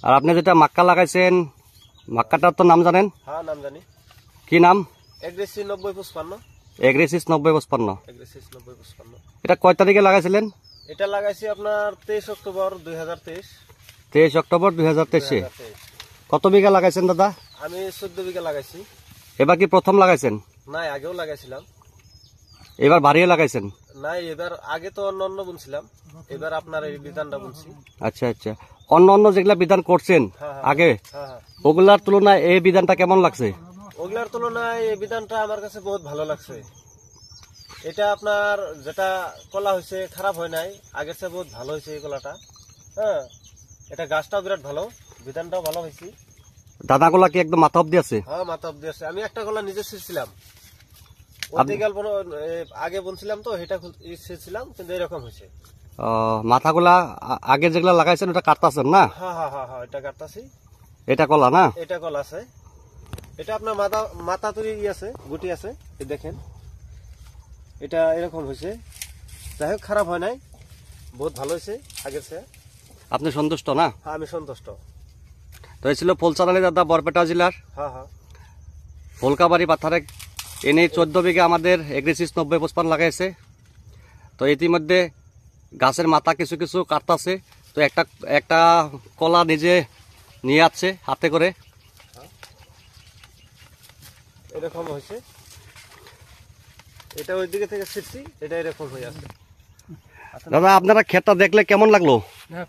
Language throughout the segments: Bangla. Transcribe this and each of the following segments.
আর আপনি যেটা মাক্কা লাগাইছেন, মাক্কাটার তো নাম জানেন? হ্যাঁ, নাম জানি। কি নাম? এগ্রেসিভ 9055। এগ্রেসিস 9055। এগ্রেসিভ 9055। এটা কয় তারিখে লাগাইছিলেন? এটা লাগাইছি আপনার 23 অক্টোবর 2023। 23 অক্টোবর 2023। কত বিঘা লাগাইছেন দাদা? আমি 14 বিঘা লাগাইছি। এবার কি প্রথম লাগাইছেন? নাই, আগেও লাগাইছিলাম। এবার বাড়িয়ে লাগাইছেন? নাই, এবার আগে তো অন্য অন্য বুনছিলাম, এবার আপনার এই বিধানটা বুনছি। আচ্ছা আচ্ছা, অন্য অন্য যেগুলা বিধান করছেন আগে, ওগুলার তুলনায় এই বিধানটা কেমন লাগছে? ওগুলার তুলনায় এই বিধানটা আমার কাছে বহুত ভালো লাগছে। এটা আপনার যেটা কলা হয়েছে খারাপ হয় নাই, আগের চেয়ে বহুত ভালো হয়েছে এই কলাটা। হ্যাঁ, এটা গাছটাও বিরাট ভালো, বিধানটাও ভালো হয়েছে। দানাগুলা কি একদম মাথা অব্দি আছে? হ্যাঁ, মাথা অব্দি আছে। আমি একটা কলা নিজে ছিঁড়ছিলাম, আগে বুনছিলাম তো, এটা ছিঁড়ছিলাম, কিন্তু এরকম হয়েছে। মাথাগুলা আগে যেগুলা লাগাইছেন ওটা কাটতাছেন না? হ্যাঁ হ্যাঁ হ্যাঁ হ্যাঁ, এটা কাটতাছি। এটা কলা না? এটা কলা আছে। এটা আপনার মাথা তৈরি আছে, গুটি আছে, এই দেখেন। এটা এরকম হয়েছে। যাই হোক, খারাপ হয় নাই, বহুত ভালো হয়েছে আগের চেয়ে। আপনি সন্তুষ্ট না? হ্যাঁ, আমি সন্তুষ্ট। তো এই ছিল ফুলচাঁদালি দাদা, বরপেটা জেলার হ্যাঁ হ্যাঁ, ফুলকাবাড়ি পাথারে এনে 14 বিঘা আমাদের এগ্রেসিস 9055 লাগাইছে। তো ইতিমধ্যে গাছের মাথা কিছু কিছু কাটতাছে। তো একটা একটা কলা নিজে নিয়ে আসছে হাতে করে। এরকম হয়েছে। এটা ওই দিকে থেকে ছিটছি, এটা এরকম হয়ে আছে। দাদা, আপনারা ক্ষেতটা দেখলে কেমন লাগলো?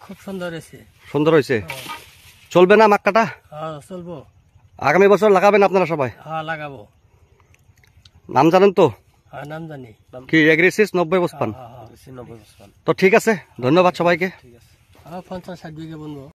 খুব সুন্দর হয়েছে। সুন্দর হয়েছে। চলবে না মাক্কাটা? হ্যাঁ, চলবো। আগামী বছর লাগাবেন আপনারা সবাই? হ্যাঁ, লাগাবো। নাম জানেন তো? হ্যাঁ, নাম জানি। কি? এগ্রেসিস 9055। হ্যাঁ, 9055। তো ঠিক আছে, ধন্যবাদ সবাইকে। ঠিক আছে। 50-60 বিঘা বুনবো।